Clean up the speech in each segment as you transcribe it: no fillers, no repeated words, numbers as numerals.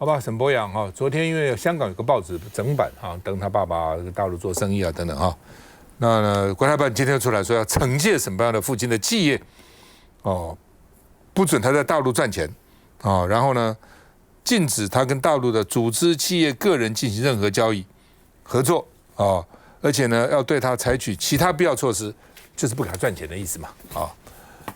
好吧，沈伯洋哈，昨天因为香港有个报纸整版哈，登他爸爸大陆做生意啊等等哈，那呢国台办今天出来说要惩戒沈伯洋的父亲的企业，哦，不准他在大陆赚钱，啊，然后呢禁止他跟大陆的组织、企业、个人进行任何交易、合作啊，而且呢要对他采取其他必要措施，就是不给他赚钱的意思嘛，啊，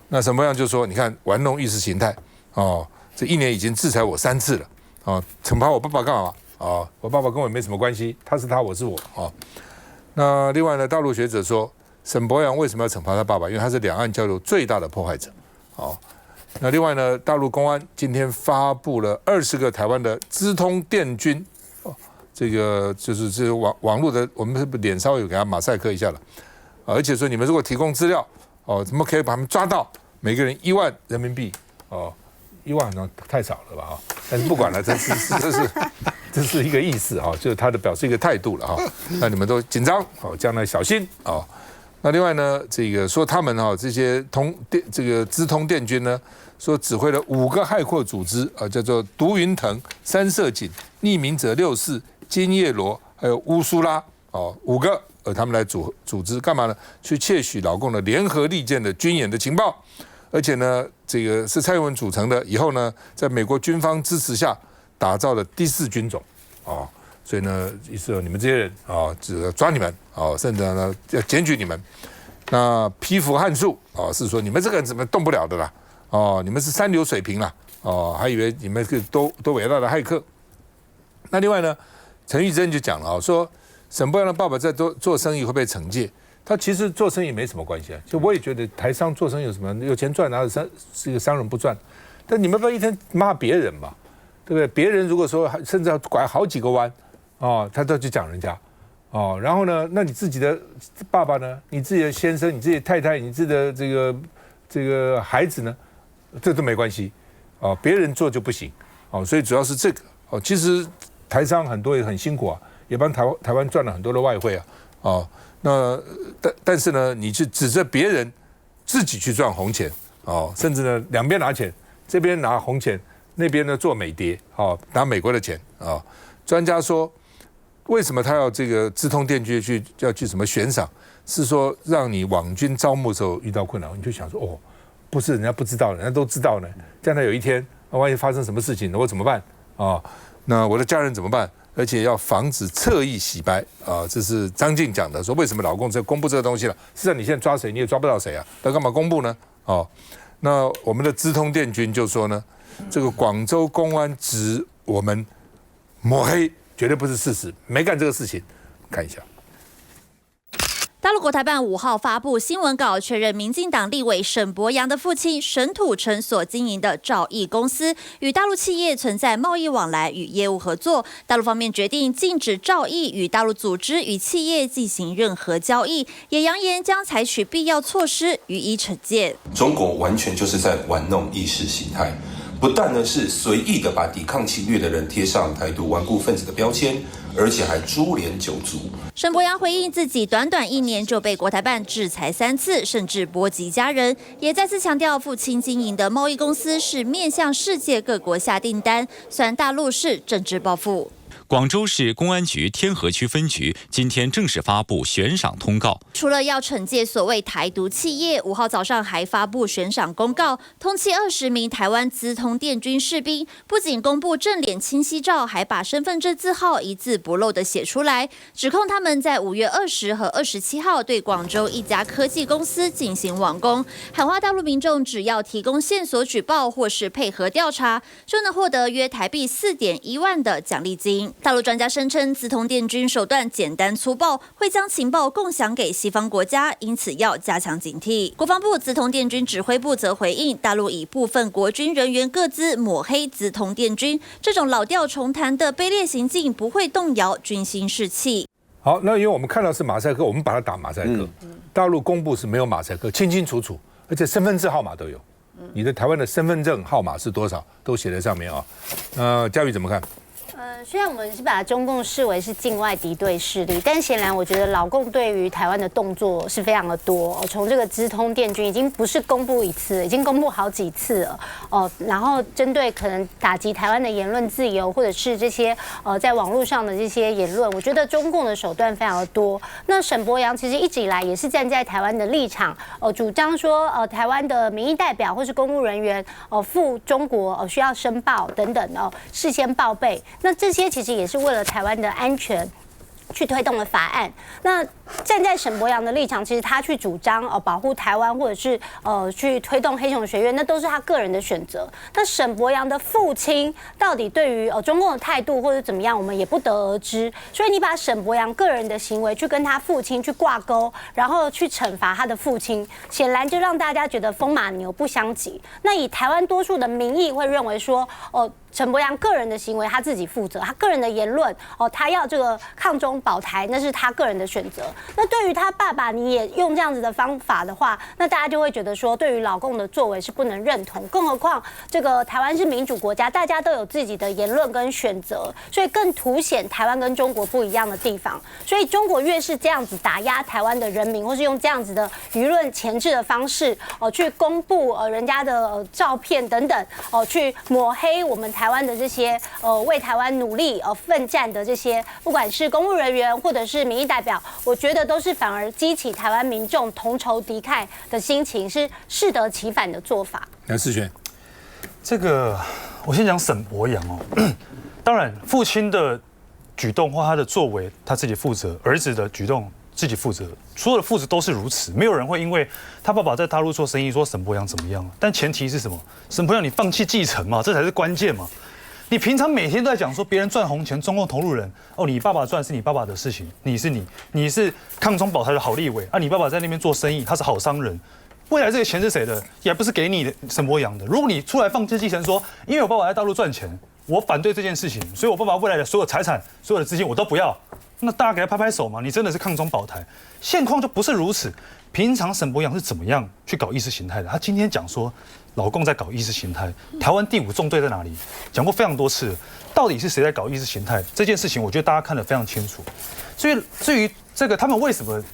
那沈伯洋就说，你看玩弄意识形态，哦，这1年已经制裁我3次了。啊，惩罚我爸爸干嘛？啊，我爸爸跟我没什么关系，他是他，我是我啊。那另外呢，大陆学者说，沈伯洋为什么要惩罚他爸爸？因为他是两岸交流最大的破坏者。啊，那另外呢，大陆公安今天发布了20个台湾的资通电军，这个就是这网络的，我们是不是脸稍微有给他马赛克一下了？而且说你们如果提供资料，哦，怎么可以把他们抓到？每个人1万人民币，哦。1万好像太少了吧？但是不管了，这是一个意思哈，就是他的表示一个态度了哈。那你们都紧张，好，将来小心啊。那另外呢，这个说他们哈这些这个资通电军呢，说指挥了5个骇客组织啊，叫做毒云腾、三色堇、匿名者64、金叶罗，还有乌苏拉哦，5个他们来组织干嘛呢？去窃取老共的联合利剑的军演的情报。而且呢，这个是蔡英文组成的，以后呢，在美国军方支持下打造的第4军种，哦，所以呢，意思你们这些人啊，只要抓你们，哦，甚至呢要检举你们。那批复汉术，哦，是说你们这个人怎么动不了的啦，哦，你们是3流水平啦，哦，还以为你们是都伟大的骇客。那另外呢，陈玉珍就讲了啊，说沈伯洋的爸爸在做生意会被惩戒。他其实做生意没什么关系啊，就我也觉得台商做生意有什么有钱赚，哪有是一个商人不赚？但你们不要一天骂别人嘛，对不对？别人如果说甚至要拐好几个弯，哦，他都去讲人家，哦，然后呢，那你自己的爸爸呢？你自己的先生、你自己的太太、你自己的这个孩子呢？这都没关系，哦，别人做就不行，哦，所以主要是这个，哦，其实台商很多也很辛苦啊，也帮台湾赚了很多的外汇啊，哦。那但是呢，你去指着别人自己去赚红钱哦，甚至呢两边拿钱，这边拿红钱，那边呢做美谍哦，拿美国的钱啊。专家说，为什么他要这个资通电军要去什么悬赏？是说让你网军招募的时候遇到困难，你就想说哦，不是人家不知道，人家都知道呢。这样他有一天万一发生什么事情，我怎么办啊？那我的家人怎么办？而且要防止侧翼洗白啊，这是张静讲的，说为什么老共在公布这个东西了？事实上你现在抓谁你也抓不到谁啊，那干嘛公布呢？哦，那我们的资通电军就说呢，这个广州公安指我们抹黑，绝对不是事实，没干这个事情。看一下。大陆国台办5号发布新闻稿，确认民进党立委沈伯洋的父亲沈土城所经营的兆易公司与大陆企业存在贸易往来与业务合作。大陆方面决定禁止兆易与大陆组织与企业进行任何交易，也扬言将采取必要措施予以惩戒。中国完全就是在玩弄意识形态，不但呢是随意的把抵抗侵略的人贴上台独顽固分子的标签，而且还株连九族。沈伯洋回应自己短短1年就被国台办制裁3次，甚至波及家人，也再次强调父亲经营的贸易公司是面向世界各国下订单，虽然大陆是政治报复。广州市公安局天河区分局今天正式发布悬赏通告，除了要惩戒所谓台独企业，5号早上还发布悬赏公告，通缉20名台湾资通电军士兵，不仅公布正脸清晰照，还把身份证字号一字不漏地写出来，指控他们在5月20和27号对广州一家科技公司进行网攻，喊话大陆民众只要提供线索举报或是配合调查，就能获得约台币4.1万的奖励金。大陆专家声称，资通电军手段简单粗暴，会将情报共享给西方国家，因此要加强警惕。国防部资通电军指挥部则回应，大陆以部分国军人员各自抹黑资通电军，这种老调重弹的卑劣行径不会动摇军心士气。好，那因为我们看到是马赛克，我们把它打马赛克。大陆公布是没有马赛克，清清楚楚，而且身份证号码都有。你的台湾的身份证号码是多少，都写在上面啊。佳宇怎么看？虽然我们是把中共视为是境外敌对势力，但显然我觉得老共对于台湾的动作是非常的多。从这个资通电军已经不是公布一次，已经公布好几次了。然后针对可能打击台湾的言论自由，或者是这些在网络上的这些言论，我觉得中共的手段非常的多。那沈伯洋其实一直以来也是站在台湾的立场，主张说台湾的民意代表或是公务人员赴中国需要申报等等事先报备。那这些其实也是为了台湾的安全去推动的法案。那站在沈伯洋的立场，其实他去主张保护台湾，或者是去推动黑熊学院，那都是他个人的选择。那沈伯洋的父亲到底对于中共的态度或者怎么样，我们也不得而知。所以你把沈伯洋个人的行为去跟他父亲去挂钩，然后去惩罚他的父亲，显然就让大家觉得风马牛不相及。那以台湾多数的民意会认为说，沈伯洋个人的行为他自己负责，他个人的言论他要这个抗中保台，那是他个人的选择。那对于他爸爸，你也用这样子的方法的话，那大家就会觉得说，对于老共的作为是不能认同。更何况这个台湾是民主国家，大家都有自己的言论跟选择，所以更凸显台湾跟中国不一样的地方。所以中国越是这样子打压台湾的人民，或是用这样子的舆论钳制的方式去公布人家的照片等等去抹黑我们台湾的这些为台湾努力奋战的这些，不管是公务人员或者是民意代表，我觉得都是反而激起台湾民众同仇敌忾的心情，是适得其反的做法。梁世轩，这个我先讲沈伯洋当然父亲的举动或他的作为他自己负责，儿子的举动自己负责，所有的父子都是如此，没有人会因为他爸爸在大陆做生意说沈伯洋怎么样，但前提是什么？沈伯洋你放弃继承嘛，这才是关键嘛。你平常每天都在讲说别人赚红钱，中共投入人你爸爸赚是你爸爸的事情，你是抗中保台的好立委你爸爸在那边做生意，他是好商人，未来这个钱是谁的？也不是给你的沈伯洋的。如果你出来放弃继承说，因为我爸爸在大陆赚钱，我反对这件事情，所以我爸爸未来的所有财产、所有的资金我都不要，那大家给他拍拍手嘛，你真的是抗中保台。现况就不是如此。平常沈伯洋是怎么样去搞意识形态的？他今天讲说，老共在搞意识形态，台湾第5纵队在哪里？讲过非常多次，到底是谁在搞意识形态？这件事情，我觉得大家看得非常清楚。所以至于这个他们为什么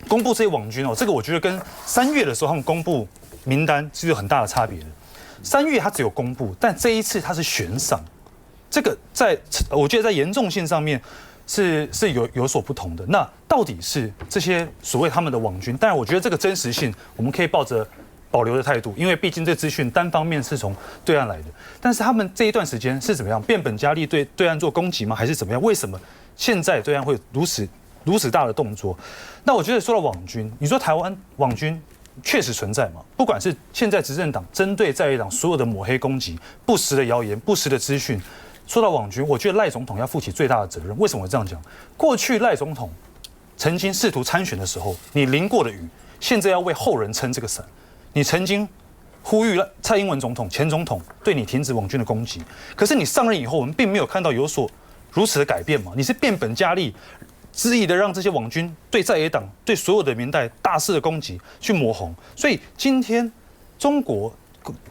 公布这些网军这个我觉得跟3月的时候他们公布名单是有很大的差别的。3月他只有公布，但这一次他是悬赏，这个我觉得在严重性上面是有所不同的。那到底是这些所谓他们的网军？当然，我觉得这个真实性我们可以抱着保留的态度，因为毕竟这资讯单方面是从对岸来的。但是他们这一段时间是怎么样变本加厉对对岸做攻击吗？还是怎么样？为什么现在对岸会如此大的动作？那我觉得说到网军，你说台湾网军确实存在嘛？不管是现在执政党针对在野党所有的抹黑攻击、不实的谣言、不实的资讯。说到网军，我觉得赖总统要负起最大的责任。为什么我这样讲？过去赖总统曾经试图参选的时候，你淋过的雨，现在要为后人撑这个伞。你曾经呼吁蔡英文总统、前总统对你停止网军的攻击，可是你上任以后，我们并没有看到有所如此的改变嘛？你是变本加厉，恣意的让这些网军对在野党、对所有的民代大肆的攻击，去抹红。所以今天中国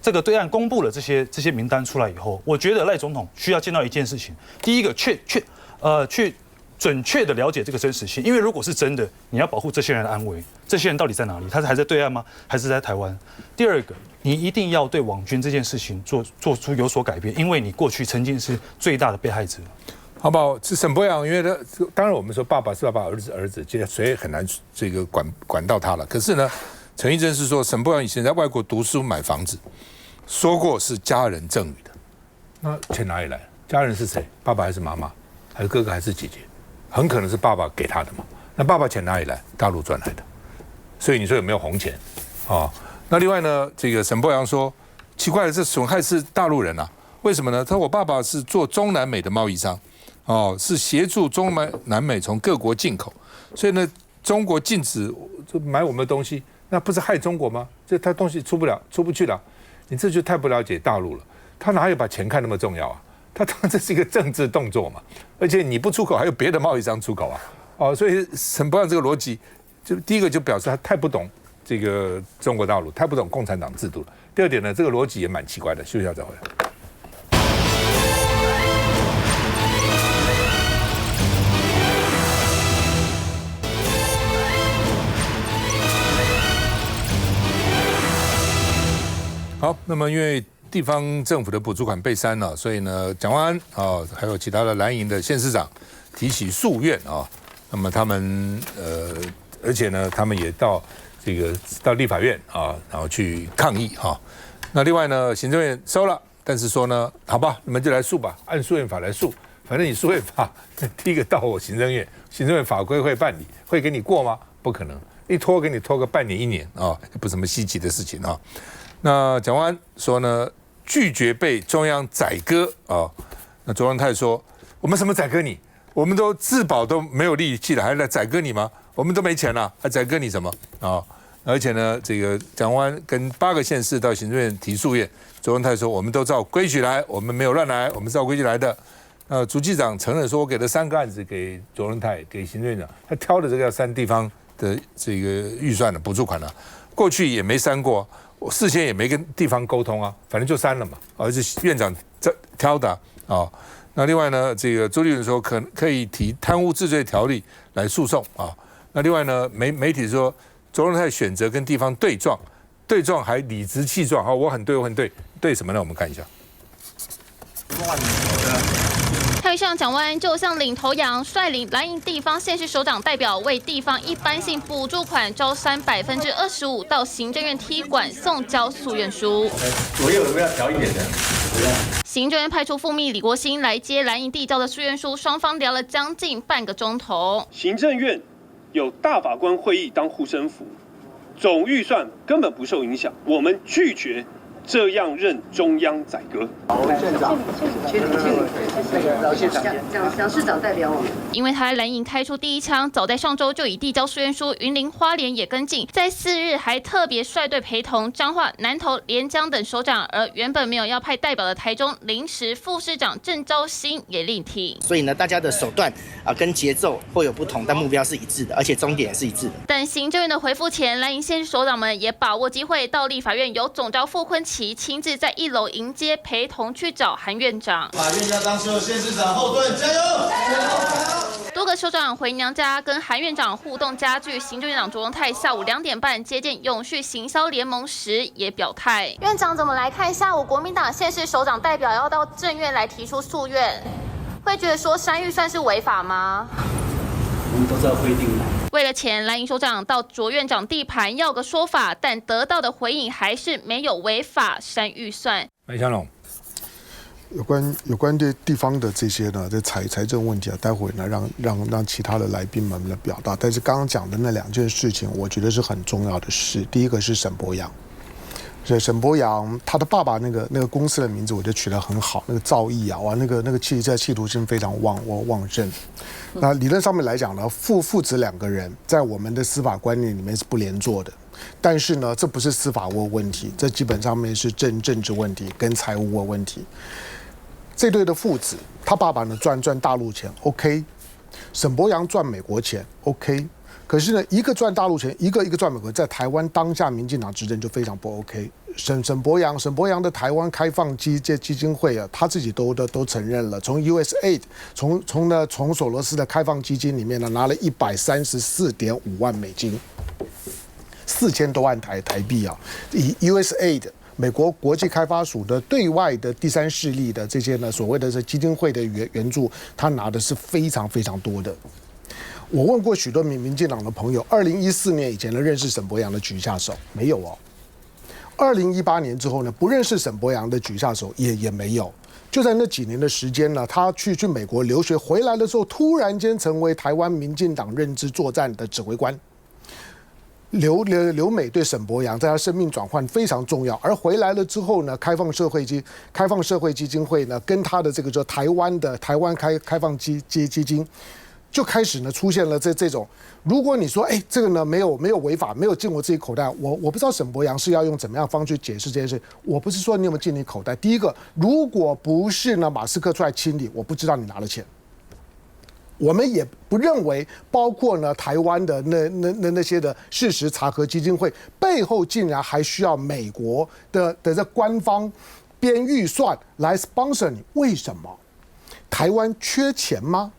这个对岸公布了这些名单出来以后，我觉得赖总统需要见到一件事情：第一个，去准确的了解这个真实性，因为如果是真的，你要保护这些人的安危，这些人到底在哪里？他还在对岸吗？还是在台湾？第二个，你一定要对网军这件事情做出有所改变，因为你过去曾经是最大的被害者。好不好？是沈伯洋，因为他当然我们说爸爸是爸爸，儿子儿子，这谁也很难这个管到他了。可是呢？陈义珍是说，沈伯洋以前在外国读书买房子，说过是家人赠予的。那钱哪里来？家人是谁？爸爸还是妈妈？还是哥哥还是姐姐？很可能是爸爸给他的嘛。那爸爸钱哪里来？大陆赚来的。所以你说有没有红钱？那另外呢，这个沈伯洋说，奇怪的，这损害是大陆人啊？为什么呢？他说我爸爸是做中南美的贸易商，是协助中南美从各国进口，所以呢，中国禁止买我们的东西。那不是害中国吗？这他东西出不去了，你这就太不了解大陆了。他哪有把钱看那么重要啊？他当然这是一个政治动作嘛。而且你不出口，还有别的贸易商出口啊。所以沈伯洋这个逻辑，就第一个就表示他太不懂这个中国大陆，太不懂共产党制度了。第二点呢，这个逻辑也蛮奇怪的。休息一下再回来。好，那么因为地方政府的补助款被删了，所以呢，蒋万安啊，还有其他的蓝营的县市长提起诉愿啊。那么他们而且呢，他们也到立法院啊，然后去抗议啊。那另外呢，行政院收了，但是说呢，好吧，你们就来诉吧，按诉愿法来诉。反正你诉愿法第一个到我行政院，行政院法规会办理，会给你过吗？不可能，一拖给你拖个半年1年啊，不是什么稀奇的事情啊。那蒋万安说呢，拒绝被中央宰割啊。那卓荣泰说，我们什么宰割你？我们都自保都没有力气了，还来宰割你吗？我们都没钱了，还宰割你什么啊？而且呢，这个蒋万安跟8个县市到行政院提诉愿，卓荣泰说，我们都照规矩来，我们没有乱来，我们照规矩来的。主计长承认说，我给了3个案子给卓荣泰，给行政院长，他挑的这个要删地方的这个预算的补助款了，过去也没删过。我事先也没跟地方沟通啊，反正就删了嘛，而是院长挑的啊。那另外呢，这个周立伦说可以提贪污治罪条例来诉讼啊。那另外呢，媒体说卓荣泰选择跟地方对撞还理直气壮，好，我很对，我很对，对什么呢？我们看一下。太上蒋万安就像领头羊，率领蓝营地方县市首长代表为地方一般性补助款招删25%到行政院踢馆送交诉愿书。左右有没有要调一点的？行政院派出副秘李国兴来接蓝营递交的诉愿书，双方聊了将近半个钟头。行政院有大法官会议当护身符，总预算根本不受影响，我们拒绝这样任中央宰割。县长，蒋市长代表我们。因为他蓝营开出第一枪，早在上周就已递交诉愿书，云林花莲也跟进，在4日还特别率队陪同彰化、南投、连江等首长，而原本没有要派代表的台中临时副市长郑昭兴也力挺。所以呢，大家的手段跟节奏会有不同，但目标是一致的，而且终点也是一致的。等行政院的回复前，蓝营县市首长们也把握机会到立法院，由总召傅昆萁亲自在1楼迎接，陪同去找韩院长。把院长当所有县市长后盾，加油！多个首长回娘家，跟韩院长互动加剧。行政院长卓荣泰下午2点半接见永续行销联盟时也表态，院长怎么来看下午国民党县市首长代表要到政院来提出诉愿，会觉得说删预算是违法吗？我们都知道规定的。为了钱，蓝营首长到卓院长地盘要个说法，但得到的回应还是没有违法删预算。麦香龙。有关对地方的这些呢，这财政问题啊，待会呢让其他的来宾们来表达。但是刚刚讲的那2件事情，我觉得是很重要的事。第一个是沈伯洋，所以沈伯洋他的爸爸那个公司的名字我就取得很好，那个兆易啊，哇，那个企图心非常旺盛。那理论上面来讲呢，父子2个人在我们的司法观念里面是不连坐的。但是呢，这不是司法问题，这基本上面是政治问题跟财务问题。这对的父子，他爸爸呢赚大陆钱 ，OK， 沈伯洋赚美国钱 ，OK， 可是呢，一个赚大陆钱，一个赚美国，在台湾当下民进党执政就非常不 OK。沈伯洋的台湾开放基金会啊，他自己都承认了，从 USAID 从索罗斯的开放基金里面呢拿了134.5万美金，4000多万台币啊，以 USAID。美国国际开发署的对外的第三势力的这些呢，所谓的基金会的援助，他拿的是非常非常多的。我问过许多民进党的朋友，2014年以前呢认识沈伯洋的举下手没有哦？2018年之后呢，不认识沈伯洋的举下手也没有。就在那几年的时间呢，他去美国留学回来的时候，突然间成为台湾民进党认知作战的指挥官。留美对沈伯洋在他生命转换非常重要，而回来了之后呢，开放社会基金会呢，跟他的这个叫台湾开放基金，就开始呢出现了这种，如果你说这个呢没有违法，没有进我自己口袋，我不知道沈伯洋是要用怎么样方式去解释这件事。我不是说你有没有进你口袋，第一个，如果不是呢马斯克出来清理，我不知道你拿了钱。我们也不认为，包括呢台湾的那些的事实查核基金会背后竟然还需要美国的这官方编预算来 sponsor 你，为什么？台湾缺钱吗？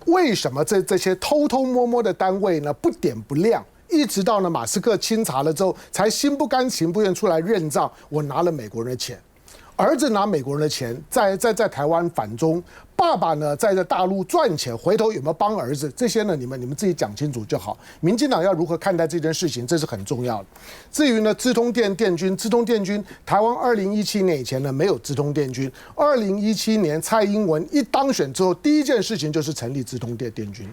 为什么这些偷偷摸摸的单位呢不点不亮，一直到呢马斯克清查了之后，才心不甘情不愿出来认账，我拿了美国人的钱。儿子拿美国人的钱，在台湾反中，爸爸呢在大陆赚钱，回头有没有帮儿子？这些呢，你们自己讲清楚就好。民进党要如何看待这件事情，这是很重要的。至于呢，资通电军，台湾2017年以前呢没有资通电军，2017年蔡英文一当选之后，第一件事情就是成立资通电军。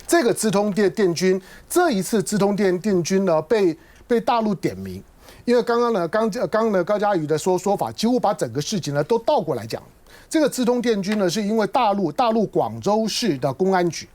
这个资通电军，这一次资通电军呢被大陆点名。因为刚刚呢高嘉瑜的说法，几乎把整个事情呢都倒过来讲。这个资通电军呢，是因为大陆广州市的公安局，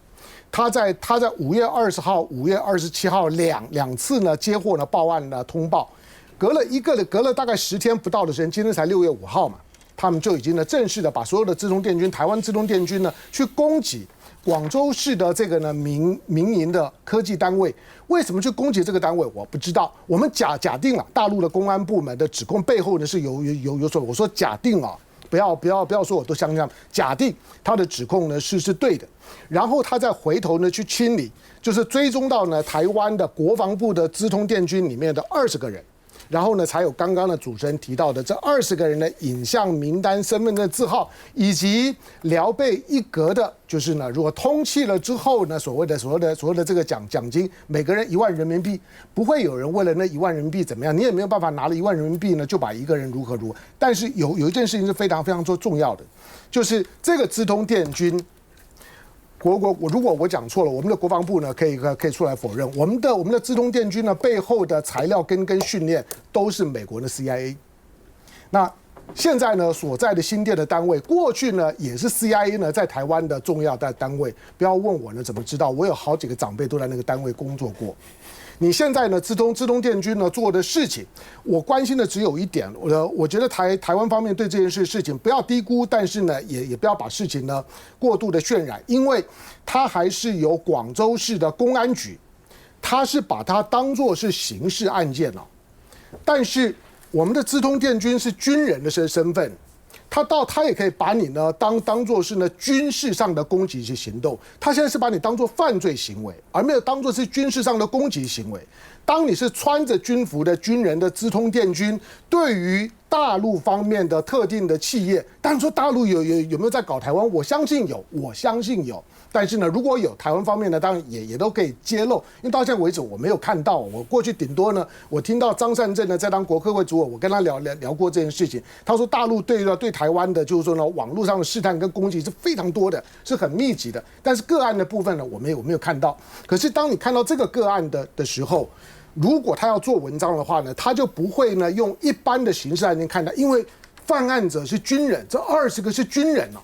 他在5月20号、5月27号两次呢接获呢报案呢通报，隔了大概10天不到的时间，今天才6月5号嘛，他们就已经呢正式的把所有的资通电军、台湾资通电军呢去攻击广州市的这个呢民营的科技单位。为什么去攻击这个单位？我不知道。我们假定了大陆的公安部门的指控背后呢是有所，我说假定啊，不要说我都相信，假定他的指控呢是对的，然后他再回头呢去清理，就是追踪到呢台湾的国防部的资通电军里面的20个人。然后呢，才有刚刚的主持人提到的这20个人的影像名单、身份证字号，以及辽贝一格的，就是呢，如果通缉了之后呢，所谓的这个奖金，每个人1万人民币，不会有人为了那1万人民币怎么样，你也没有办法拿了1万人民币呢，就把一个人如何。但是有一件事情是非常非常重要的，就是这个资通电军。如果我讲错了，我们的国防部呢可以出来否认，我们的资通电军呢背后的材料跟训练都是美国的 CIA。那现在呢所在的新店的单位，过去呢也是 CIA 呢在台湾的重要的单位。不要问我呢怎么知道，我有好几个长辈都在那个单位工作过。你现在呢，资通电军呢做的事情，我关心的只有一点，我觉得台湾方面对这件事情不要低估，但是呢，也不要把事情呢过度的渲染，因为它还是由广州市的公安局，它是把它当作是刑事案件了，但是我们的资通电军是军人的身份。他也可以把你呢当作是呢军事上的攻击行动，他现在是把你当作犯罪行为，而没有当作是军事上的攻击行为。当你是穿着军服的军人的资通电军，对于大陆方面的特定的企业，当然说大陆有没有在搞台湾，我相信有。但是呢，如果有台湾方面呢，当然也都可以揭露，因为到现在为止我没有看到。我过去顶多呢，我听到张善政呢在当国科会主委，我跟他聊过这件事情。他说大陆对台湾的，就是说呢，网络上的试探跟攻击是非常多的，是很密集的。但是个案的部分呢，我没有看到。可是当你看到这个个案的时候，如果他要做文章的话呢，他就不会呢用一般的刑事案件看待，因为犯案者是军人，这20个是军人哦。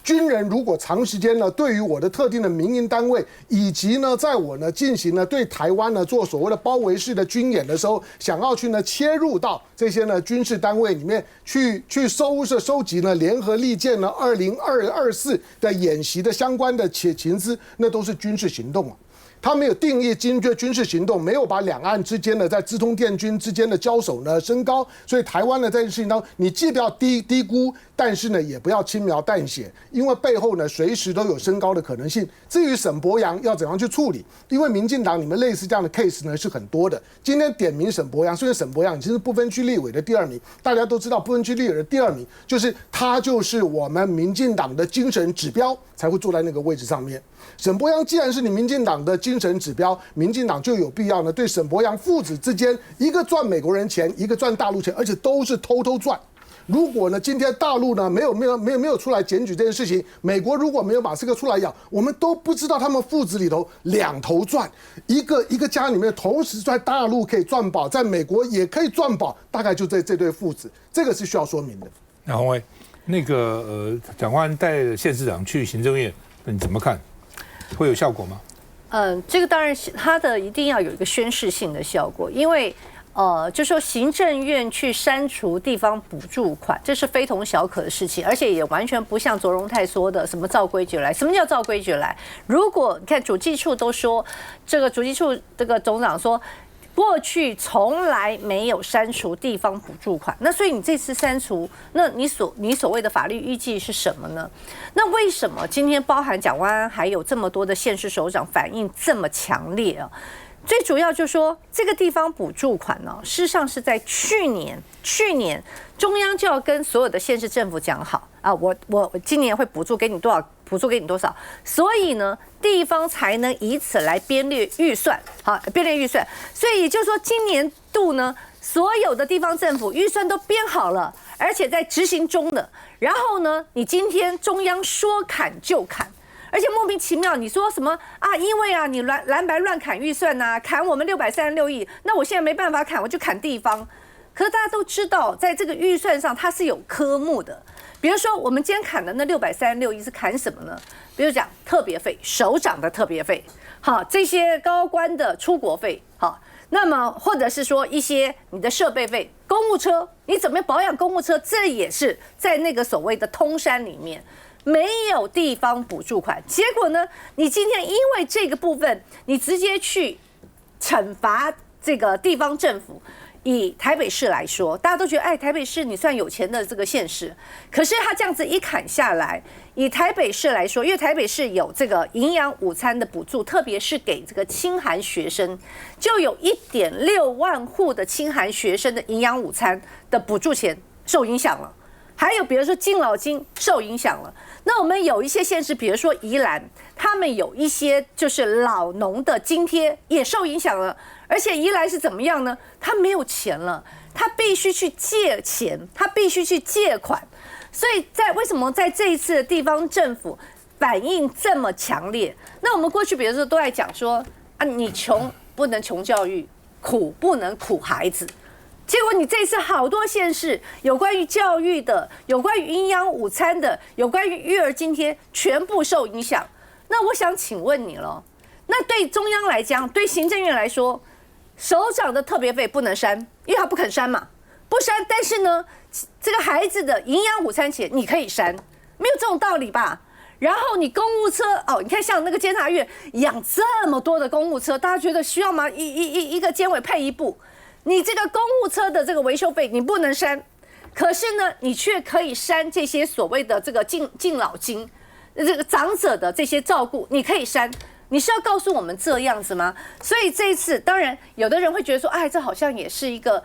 军人如果长时间呢，对于我的特定的民营单位，以及呢，在我呢进行呢对台湾呢做所谓的包围式的军演的时候，想要去呢切入到这些呢军事单位里面去收集呢联合利剑呢2024的演习的相关的情资，那都是军事行动啊。他没有定义军事行动，没有把两岸之间的在资通电军之间的交手呢升高，所以台湾呢在这件事情当中，你既不要低估，但是呢也不要轻描淡写，因为背后呢随时都有升高的可能性。至于沈伯洋要怎样去处理，因为民进党你们类似这样的 case 呢是很多的。今天点名沈伯洋，虽然沈伯洋已经是不分区立委的第2名，大家都知道不分区立委的第2名就是他就是我们民进党的精神指标，才会坐在那个位置上面。沈伯洋既然是你民进党的精神指标，民进党就有必要呢对沈伯洋父子之间，一个赚美国人钱，一个赚大陆钱，而且都是偷赚。如果呢今天大陆呢没有出来检举这件事情，美国如果没有把这个出来咬，我们都不知道他们父子里头2头赚，一个家里面同时在大陆可以赚饱，在美国也可以赚饱，大概就这对父子，这个是需要说明的。那洪伟，那个蒋万安带县市长去行政院，你怎么看？会有效果吗？这个当然是它的一定要有一个宣示性的效果，因为就说行政院去删除地方补助款，这是非同小可的事情，而且也完全不像卓荣泰说的什么照规矩来。什么叫照规矩来？如果你看主计处都说，这个主计处这个总长说，过去从来没有删除地方补助款，那所以你这次删除，那你所谓的法律依据是什么呢？那为什么今天包含蒋万安还有这么多的县市首长反应这么强烈啊？最主要就是说，这个地方补助款呢，事实上是在去年中央就要跟所有的县市政府讲好啊，我今年会补助给你多少，补助给你多少，所以呢，地方才能以此来编列预算，好，编列预算。所以也就是说，今年度呢，所有的地方政府预算都编好了，而且在执行中的。然后呢，你今天中央说砍就砍。而且莫名其妙，你说什么啊？因为啊，你蓝白乱砍预算呐，砍我们636亿，那我现在没办法砍，我就砍地方。可是大家都知道，在这个预算上它是有科目的，比如说我们今天砍的那636亿是砍什么呢？比如讲特别费，首长的特别费，好，这些高官的出国费，好，那么或者是说一些你的设备费，公务车，你怎么保养公务车，这也是在那个所谓的通山里面。没有地方补助款，结果呢？你今天因为这个部分，你直接去惩罚这个地方政府。以台北市来说，大家都觉得，哎，台北市你算有钱的这个县市，可是他这样子一砍下来，以台北市来说，因为台北市有这个营养午餐的补助，特别是给这个清寒学生，就有1.6万户的清寒学生的营养午餐的补助钱受影响了。还有比如说敬老金受影响了，那我们有一些县市，比如说宜兰，他们有一些就是老农的津贴也受影响了，而且宜兰是怎么样呢？他没有钱了，他必须去借钱，他必须去借款，所以为什么在这一次的地方政府反应这么强烈？那我们过去比如说都在讲说啊，你穷不能穷教育，苦不能苦孩子。结果你这次好多县市有关于教育的，有关于营养午餐的，有关于育儿津贴，全部受影响。那我想请问你了，那对中央来讲，对行政院来说，首长的特别费不能删，因为他不肯删嘛，不删。但是呢，这个孩子的营养午餐钱你可以删，没有这种道理吧？然后你公务车哦，你看像那个监察院养这么多的公务车，大家觉得需要吗？一个监委配一部。你这个公务车的这个维修费你不能删，可是呢，你却可以删这些所谓的这个敬老金，这个长者的这些照顾，你可以删。你是要告诉我们这样子吗？所以这一次，当然有的人会觉得说，哎，这好像也是一个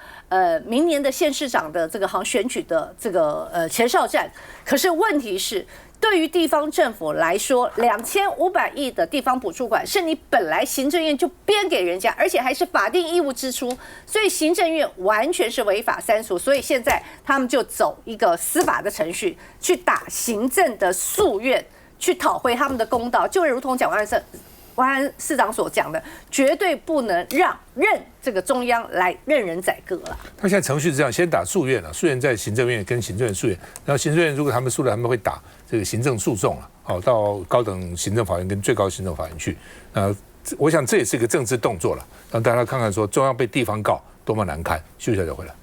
明年的县市长的这个好像选举的这个前哨战。可是问题是，对于地方政府来说，2500亿的地方补助款是你本来行政院就编给人家，而且还是法定义务支出，所以行政院完全是违法删除。所以现在他们就走一个司法的程序，去打行政的诉愿，去讨回他们的公道，就如同蒋万安市长所讲的，绝对不能任这个中央来任人宰割了。他现在程序是这样，先打诉愿了，诉愿在行政院跟行政院诉愿，然后行政院如果他们输了，他们会打这个行政诉讼了，好，到高等行政法院跟最高行政法院去。我想这也是一个政治动作了，让大家看看说中央被地方告多么难堪。休息一下就回来。